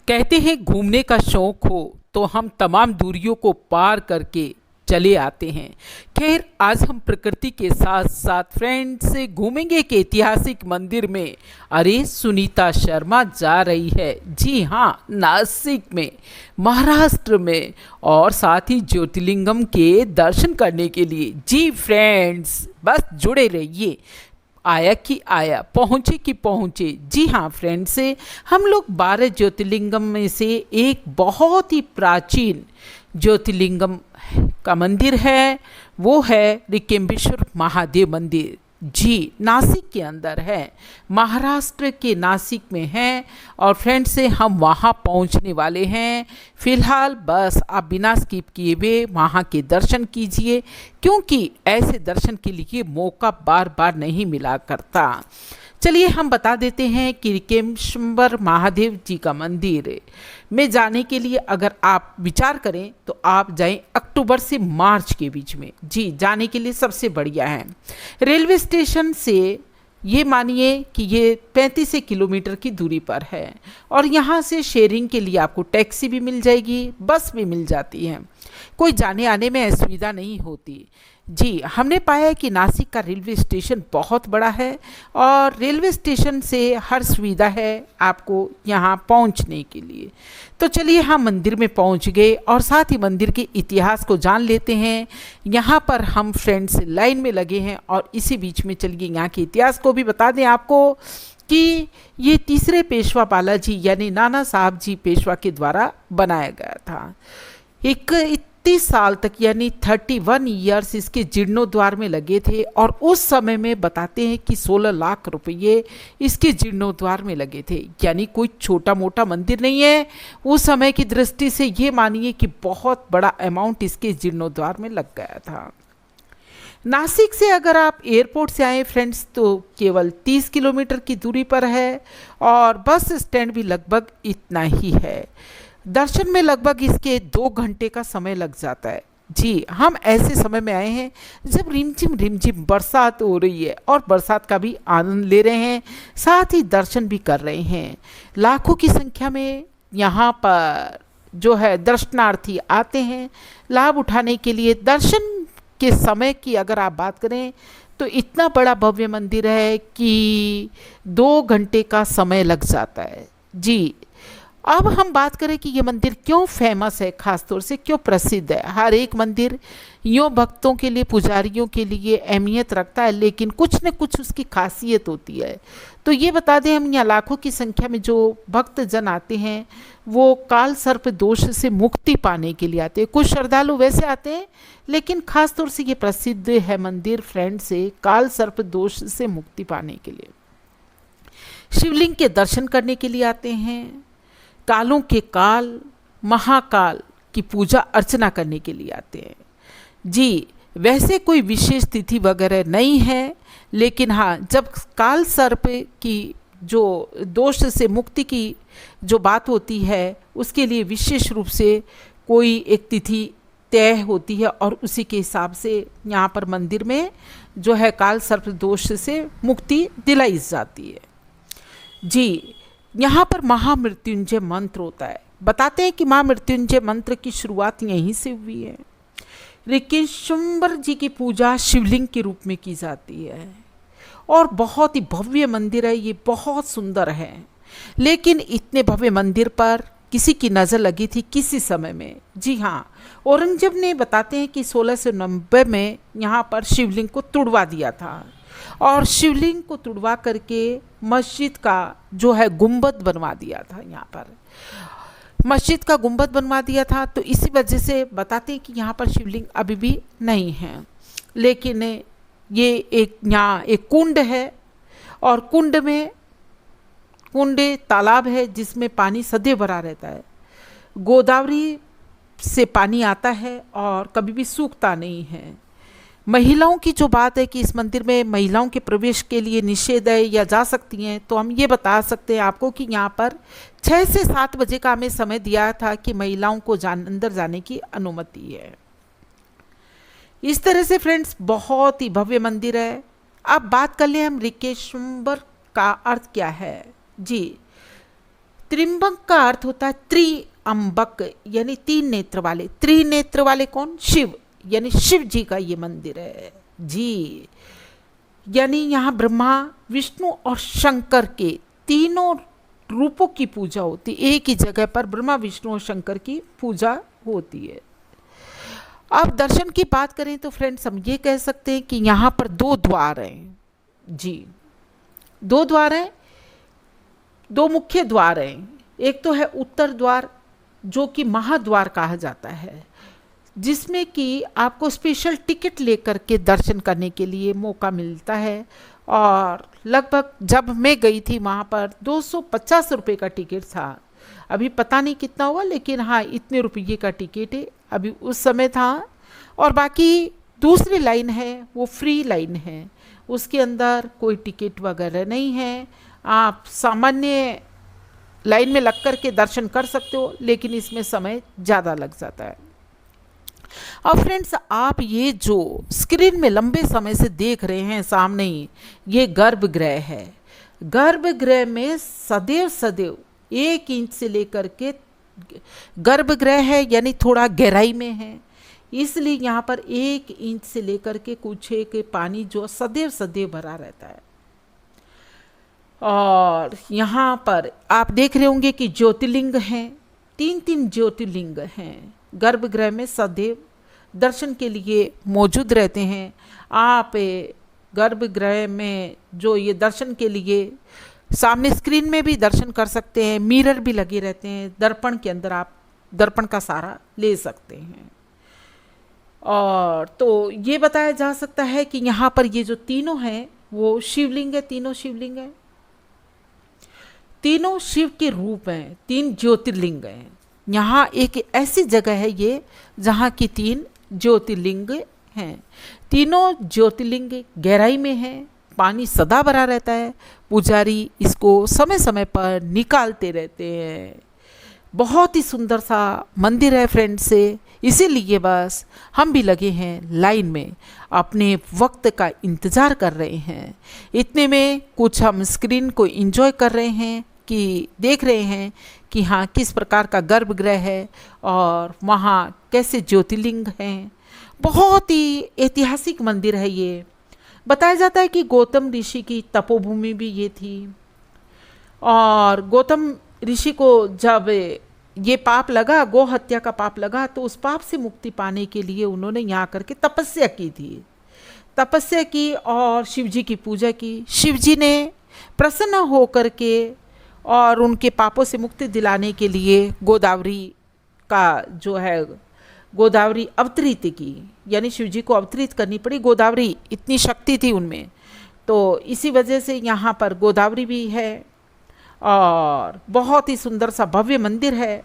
कहते हैं घूमने का शौक हो तो हम तमाम दूरियों को पार करके चले आते हैं। खैर, आज हम प्रकृति के साथ साथ फ्रेंड से घूमेंगे एक ऐतिहासिक मंदिर में। अरे, सुनीता शर्मा जा रही है, जी हाँ, नासिक में, महाराष्ट्र में, और साथ ही ज्योतिर्लिंगम के दर्शन करने के लिए। जी फ्रेंड्स, बस जुड़े रहिए। आया कि आया, पहुँचे कि पहुँचे। जी हाँ फ्रेंड्स, से हम लोग 12 ज्योतिर्लिंगम में से एक बहुत ही प्राचीन ज्योतिर्लिंगम का मंदिर है, वो है ऋकेम्बेश्वर महादेव मंदिर। जी, नासिक के अंदर है, महाराष्ट्र के नासिक में है। और फ्रेंड्स से हम वहाँ पहुँचने वाले हैं। फिलहाल बस आप बिना स्किप किए हुए वहाँ के दर्शन कीजिए, क्योंकि ऐसे दर्शन के लिए मौका बार बार नहीं मिला करता। चलिए हम बता देते हैं कि ऋकेम्बेश्वर महादेव जी का मंदिर में जाने के लिए अगर आप विचार करें तो आप जाएं अक्टूबर से मार्च के बीच में। जी, जाने के लिए सबसे बढ़िया है। रेलवे स्टेशन से ये मानिए कि ये 35 किलोमीटर की दूरी पर है, और यहाँ से शेयरिंग के लिए आपको टैक्सी भी मिल जाएगी, बस भी मिल जाती है, कोई जाने आने में असुविधा नहीं होती। जी, हमने पाया कि नासिक का रेलवे स्टेशन बहुत बड़ा है और रेलवे स्टेशन से हर सुविधा है आपको यहाँ पहुँचने के लिए। तो चलिए हम मंदिर में पहुँच गए और साथ ही मंदिर के इतिहास को जान लेते हैं। यहाँ पर हम फ्रेंड्स लाइन में लगे हैं और इसी बीच में चलिए यहाँ के इतिहास को भी बता दें आपको कि ये तीसरे पेशवा बालाजी यानी नाना साहब जी पेशवा के द्वारा बनाया गया था। 31 साल तक यानी 31 ईयर्स इसके जीर्णोद्वार में लगे थे, और उस समय में बताते हैं कि 16 लाख रुपये इसके जीर्णोद्वार में लगे थे। यानी कोई छोटा मोटा मंदिर नहीं है, उस समय की दृष्टि से ये मानिए कि बहुत बड़ा अमाउंट इसके जीर्णोद्वार में लग गया था। नासिक से अगर आप एयरपोर्ट से आए फ्रेंड्स तो केवल 30 किलोमीटर की दूरी पर है, और बस स्टैंड भी लगभग इतना ही है। दर्शन में लगभग इसके 2 घंटे का समय लग जाता है। जी, हम ऐसे समय में आए हैं जब रिमझिम बरसात हो रही है, और बरसात का भी आनंद ले रहे हैं, साथ ही दर्शन भी कर रहे हैं। लाखों की संख्या में यहाँ पर जो है दर्शनार्थी आते हैं लाभ उठाने के लिए। दर्शन के समय की अगर आप बात करें तो इतना बड़ा भव्य मंदिर है कि 2 घंटे का समय लग जाता है। जी, अब हम बात करें कि ये मंदिर क्यों फेमस है, ख़ास तौर से क्यों प्रसिद्ध है। हर एक मंदिर यूँ भक्तों के लिए, पुजारियों के लिए अहमियत रखता है, लेकिन कुछ न कुछ उसकी खासियत होती है। तो ये बता दें, हम यहाँ लाखों की संख्या में जो भक्त जन आते हैं वो काल सर्प दोष से मुक्ति पाने के लिए आते हैं। कुछ श्रद्धालु वैसे आते हैं, लेकिन ख़ास तौर से ये प्रसिद्ध है मंदिर फ्रेंड से काल सर्प दोष से मुक्ति पाने के लिए। शिवलिंग के दर्शन करने के लिए आते हैं, कालों के काल महाकाल की पूजा अर्चना करने के लिए आते हैं। जी, वैसे कोई विशेष तिथि वगैरह नहीं है, लेकिन हाँ, जब काल सर्प की जो दोष से मुक्ति की जो बात होती है उसके लिए विशेष रूप से कोई एक तिथि तय होती है, और उसी के हिसाब से यहाँ पर मंदिर में जो है काल सर्प दोष से मुक्ति दिलाई जाती है। जी, यहाँ पर महामृत्युंजय मंत्र होता है। बताते हैं कि महामृत्युंजय मंत्र की शुरुआत यहीं से हुई है। ऋकेम्बेश्वर जी की पूजा शिवलिंग के रूप में की जाती है, और बहुत ही भव्य मंदिर है, ये बहुत सुंदर है। लेकिन इतने भव्य मंदिर पर किसी की नज़र लगी थी किसी समय में। जी हाँ, औरंगजेब ने बताते हैं कि 1690 में यहाँ पर शिवलिंग को तुड़वा दिया था, और शिवलिंग को तुड़वा करके मस्जिद का जो है गुंबद बनवा दिया था। यहाँ पर मस्जिद का गुंबद बनवा दिया था, तो इसी वजह से बताते हैं कि यहाँ पर शिवलिंग अभी भी नहीं है। लेकिन ये यहाँ एक कुंड है, और कुंड तालाब है जिसमें पानी सदैव भरा रहता है। गोदावरी से पानी आता है और कभी भी सूखता नहीं है। महिलाओं की जो बात है कि इस मंदिर में महिलाओं के प्रवेश के लिए निषेध है या जा सकती हैं, तो हम ये बता सकते हैं आपको कि यहाँ पर 6 से 7 बजे का हमें समय दिया था कि महिलाओं को अंदर जाने की अनुमति है। इस तरह से फ्रेंड्स बहुत ही भव्य मंदिर है। अब बात कर लें हम ऋकेम्बेश्वर का अर्थ क्या है। जी, त्रिम्बक का अर्थ होता है त्रिअंबक, यानी तीन नेत्र वाले। त्रिनेत्र वाले कौन? शिव, यानी शिव जी का ये मंदिर है जी। यानी यहाँ ब्रह्मा, विष्णु और शंकर के तीनों रूपों की पूजा होती है। एक ही जगह पर ब्रह्मा, विष्णु और शंकर की पूजा होती है। अब दर्शन की बात करें तो फ्रेंड्स हम ये कह सकते हैं कि यहाँ पर दो द्वार हैं जी। दो द्वार हैं, दो मुख्य द्वार हैं। एक तो है उत्तर द्वार, जो कि महाद्वार कहा जाता है, जिसमें कि आपको स्पेशल टिकट लेकर के दर्शन करने के लिए मौका मिलता है। और लगभग जब मैं गई थी वहाँ पर 250 रुपये का टिकट था। अभी पता नहीं कितना हुआ, लेकिन हाँ इतने रुपये का टिकट है, अभी उस समय था। और बाकी दूसरी लाइन है वो फ्री लाइन है, उसके अंदर कोई टिकट वगैरह नहीं है। आप सामान्य लाइन में लग कर के दर्शन कर सकते हो, लेकिन इसमें समय ज़्यादा लग जाता है। अब फ्रेंड्स आप ये जो स्क्रीन में लंबे समय से देख रहे हैं सामने ही, ये गर्भगृह है। गर्भगृह में सदैव सदैव 1 इंच से लेकर के गर्भगृह है, यानी थोड़ा गहराई में है, इसलिए यहाँ पर 1 इंच से लेकर के कुछ के पानी जो सदैव सदैव भरा रहता है। और यहाँ पर आप देख रहे होंगे कि ज्योतिर्लिंग हैं, 3 ज्योतिर्लिंग हैं गर्भगृह में, सदैव दर्शन के लिए मौजूद रहते हैं। आप गर्भगृह में जो ये दर्शन के लिए सामने स्क्रीन में भी दर्शन कर सकते हैं, मिरर भी लगे रहते हैं, दर्पण के अंदर आप दर्पण का सहारा ले सकते हैं। और तो ये बताया जा सकता है कि यहाँ पर ये जो तीनों हैं वो शिवलिंग है, तीनों शिवलिंग हैं, तीनों शिव के रूप हैं, 3 ज्योतिर्लिंग हैं। यहाँ एक ऐसी जगह है ये जहाँ की 3 ज्योतिर्लिंग हैं। तीनों ज्योतिर्लिंग गहराई में हैं, पानी सदा भरा रहता है, पुजारी इसको समय समय पर निकालते रहते हैं। बहुत ही सुंदर सा मंदिर है फ्रेंड्स से, इसीलिए बस हम भी लगे हैं लाइन में, अपने वक्त का इंतज़ार कर रहे हैं। इतने में कुछ हम स्क्रीन को एंजॉय कर रहे हैं कि देख रहे हैं कि हाँ किस प्रकार का गर्भगृह है और वहाँ कैसे ज्योतिर्लिंग हैं। बहुत ही ऐतिहासिक मंदिर है ये। बताया जाता है कि गौतम ऋषि की तपोभूमि भी ये थी, और गौतम ऋषि को जब ये पाप लगा, गौ हत्या का पाप लगा, तो उस पाप से मुक्ति पाने के लिए उन्होंने यहाँ करके तपस्या की थी। तपस्या की और शिव जी की पूजा की। शिव जी ने प्रसन्न हो करके और उनके पापों से मुक्ति दिलाने के लिए गोदावरी का जो है गोदावरी अवतरित की, यानी शिव जी को अवतरित करनी पड़ी। गोदावरी इतनी शक्ति थी उनमें, तो इसी वजह से यहाँ पर गोदावरी भी है और बहुत ही सुंदर सा भव्य मंदिर है।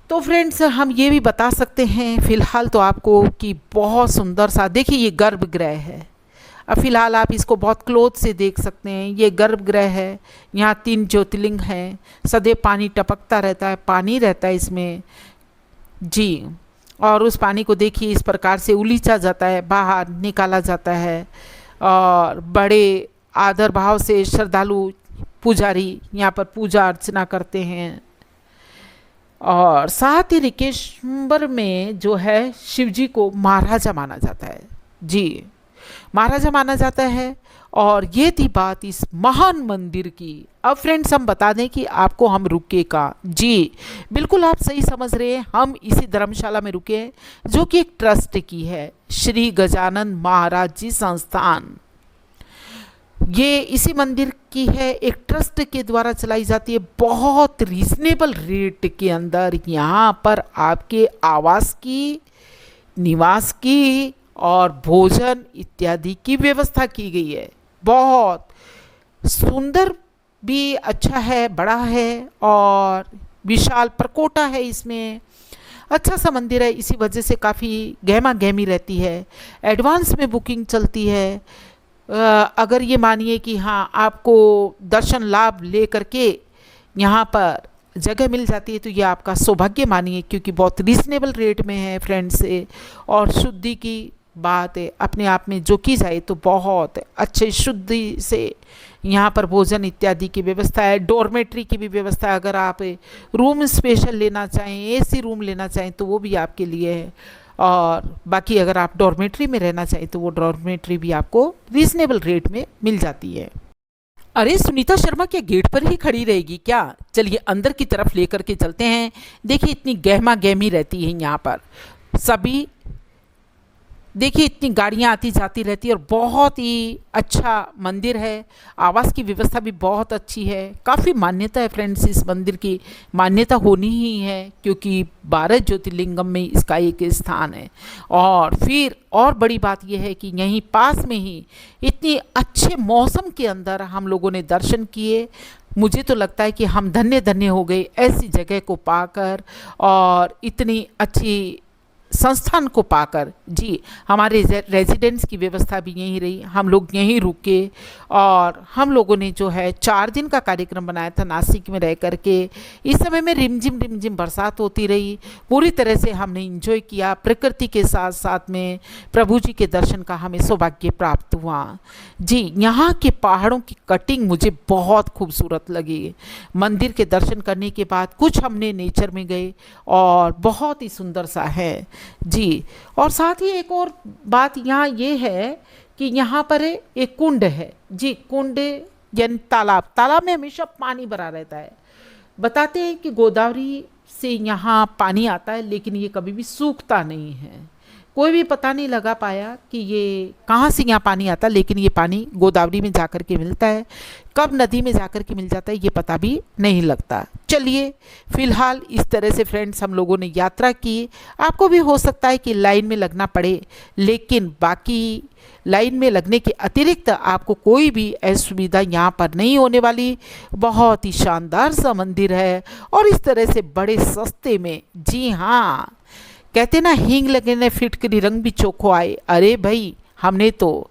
तो फ्रेंड्स हम ये भी बता सकते हैं फ़िलहाल तो आपको कि बहुत सुंदर सा, देखिए ये गर्भगृह है। अब फ़िलहाल आप इसको बहुत क्लोज से देख सकते हैं। ये गर्भगृह है, यहाँ 3 ज्योतिर्लिंग हैं, सदैव पानी टपकता रहता है, पानी रहता है इसमें जी। और उस पानी को देखिए इस प्रकार से उलीचा जाता है, बाहर निकाला जाता है, और बड़े आदर भाव से श्रद्धालु पुजारी यहाँ पर पूजा अर्चना करते हैं। और साथ ही ऋकेश्वर में जो है शिव जी को महाराजा माना जाता है जी, महाराजा माना जाता है। और ये थी बात इस महान मंदिर की। अब फ्रेंड्स हम बता दें कि आपको हम रुके का जी, बिल्कुल आप सही समझ रहे हैं, हम इसी धर्मशाला में रुके हैं जो कि एक ट्रस्ट की है, श्री गजानन महाराज जी संस्थान। ये इसी मंदिर की है, एक ट्रस्ट के द्वारा चलाई जाती है। बहुत रीजनेबल रेट के अंदर यहाँ पर आपके आवास की, निवास की और भोजन इत्यादि की व्यवस्था की गई है। बहुत सुंदर भी अच्छा है, बड़ा है और विशाल प्रकोटा है इसमें। अच्छा सा मंदिर है, इसी वजह से काफ़ी गहमा गहमी रहती है। एडवांस में बुकिंग चलती है। अगर ये मानिए कि हाँ आपको दर्शन लाभ ले करके यहाँ पर जगह मिल जाती है तो ये आपका सौभाग्य मानिए, क्योंकि बहुत रीजनेबल रेट में है फ्रेंड्स से, और शुद्धि की बात है, अपने आप में जो की जाए तो बहुत अच्छे शुद्धि से यहाँ पर भोजन इत्यादि की व्यवस्था है। डॉर्मेट्री की भी व्यवस्था है, अगर आप रूम स्पेशल लेना चाहें, एसी रूम लेना चाहें तो वो भी आपके लिए है। और बाकी अगर आप डॉर्मेट्री में रहना चाहें तो वो डॉर्मेट्री भी आपको रीजनेबल रेट में मिल जाती है। अरे सुनीता शर्मा क्या गेट पर ही खड़ी रहेगी क्या? चलिए अंदर की तरफ लेकर के चलते हैं। देखिए इतनी गहमा गहमी रहती है यहाँ पर, सभी देखिए इतनी गाड़ियाँ आती जाती रहती है और बहुत ही अच्छा मंदिर है। आवास की व्यवस्था भी बहुत अच्छी है। काफ़ी मान्यता है फ्रेंड्स, इस मंदिर की मान्यता होनी ही है क्योंकि 12 ज्योतिर्लिंगम में इसका एक स्थान है। और फिर और बड़ी बात यह है कि यहीं पास में ही इतनी अच्छे मौसम के अंदर हम लोगों ने दर्शन किए। मुझे तो लगता है कि हम धन्य धन्य हो गए ऐसी जगह को पाकर और इतनी अच्छी संस्थान को पाकर। जी, हमारे रेजिडेंट्स की व्यवस्था भी यहीं रही, हम लोग यहीं रुके और हम लोगों ने जो है 4 दिन का कार्यक्रम बनाया था नासिक में रह करके। इस समय में रिमझिम बरसात होती रही, पूरी तरह से हमने एंजॉय किया। प्रकृति के साथ साथ में प्रभु जी के दर्शन का हमें सौभाग्य प्राप्त हुआ। जी, यहाँ के पहाड़ों की कटिंग मुझे बहुत खूबसूरत लगी। मंदिर के दर्शन करने के बाद कुछ हमने नेचर में गए और बहुत ही सुंदर सा है। जी, और साथ ही एक और बात यहाँ ये है कि यहाँ पर एक कुंड है। जी, कुंड यानी तालाब में हमेशा पानी भरा रहता है। बताते हैं कि गोदावरी से यहाँ पानी आता है लेकिन ये कभी भी सूखता नहीं है। कोई भी पता नहीं लगा पाया कि ये कहाँ से यहाँ पानी आता है, लेकिन ये पानी गोदावरी में जाकर के मिलता है। कब नदी में जाकर के मिल जाता है ये पता भी नहीं लगता। चलिए फिलहाल इस तरह से फ्रेंड्स हम लोगों ने यात्रा की। आपको भी हो सकता है कि लाइन में लगना पड़े, लेकिन बाकी लाइन में लगने के अतिरिक्त आपको कोई भी असुविधा यहाँ पर नहीं होने वाली। बहुत ही शानदार सा मंदिर है और इस तरह से बड़े सस्ते में। जी हाँ, कहते ना हींग लगे ने फिटकरी रंग भी चोखो आए। अरे भाई, हमने तो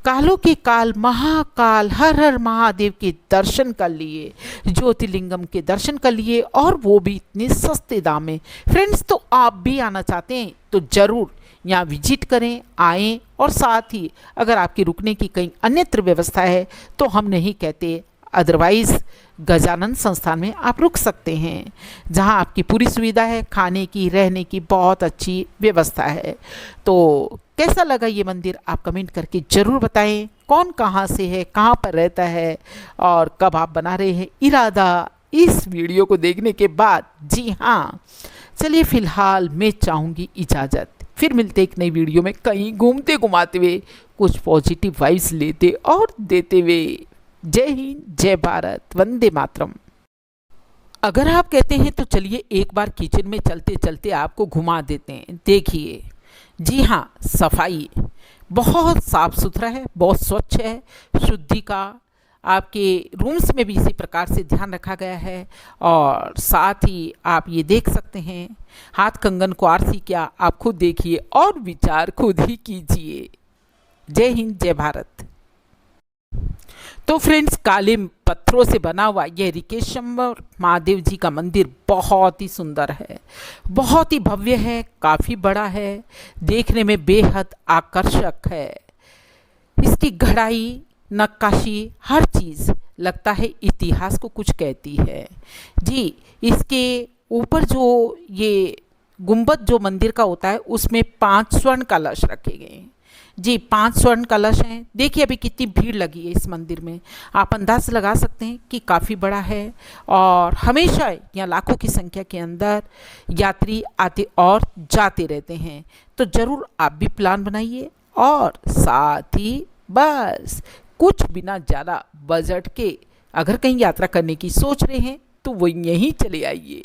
कालों के काल महाकाल हर हर महादेव के दर्शन कर लिए, ज्योतिर्लिंगम के दर्शन कर लिए और वो भी इतने सस्ते दाम में। फ्रेंड्स, तो आप भी आना चाहते हैं तो ज़रूर यहाँ विजिट करें, आएँ। और साथ ही अगर आपकी रुकने की कहीं अन्यत्र व्यवस्था है तो हम नहीं कहते, अदरवाइज़ गजानन संस्थान में आप रुक सकते हैं जहां आपकी पूरी सुविधा है, खाने की रहने की बहुत अच्छी व्यवस्था है। तो कैसा लगा ये मंदिर आप कमेंट करके ज़रूर बताएं। कौन कहां से है, कहां पर रहता है और कब आप बना रहे हैं इरादा इस वीडियो को देखने के बाद। जी हाँ, चलिए फिलहाल मैं चाहूँगी इजाज़त। फिर मिलते एक नई वीडियो में कहीं घूमते घुमाते हुए, कुछ पॉजिटिव वाइब्स लेते और देते हुए। जय हिंद, जय भारत, वंदे मातरम। अगर आप कहते हैं तो चलिए एक बार किचन में चलते चलते आपको घुमा देते हैं। देखिए, जी हाँ, सफाई बहुत साफ सुथरा है, बहुत स्वच्छ है। शुद्धि का आपके रूम्स में भी इसी प्रकार से ध्यान रखा गया है। और साथ ही आप ये देख सकते हैं, हाथ कंगन को आरसी क्या, आप खुद देखिए और विचार खुद ही कीजिए। जय हिंद, जय भारत। तो फ्रेंड्स, काले पत्थरों से बना हुआ यह ऋकेश्वर महादेव जी का मंदिर बहुत ही सुंदर है, बहुत ही भव्य है, काफ़ी बड़ा है, देखने में बेहद आकर्षक है। इसकी गहराई, नक्काशी, हर चीज़ लगता है इतिहास को कुछ कहती है। जी, इसके ऊपर जो ये गुंबद जो मंदिर का होता है उसमें 5 स्वर्ण कलश रखे गए हैं। जी, 5 स्वर्ण कलश हैं। देखिए अभी कितनी भीड़ लगी है इस मंदिर में, आप अंदाज लगा सकते हैं कि काफ़ी बड़ा है। और हमेशा यहाँ लाखों की संख्या के अंदर यात्री आते और जाते रहते हैं। तो ज़रूर आप भी प्लान बनाइए और साथ ही बस कुछ बिना ज़्यादा बजट के अगर कहीं यात्रा करने की सोच रहे हैं तो वो यहीं चले आइए।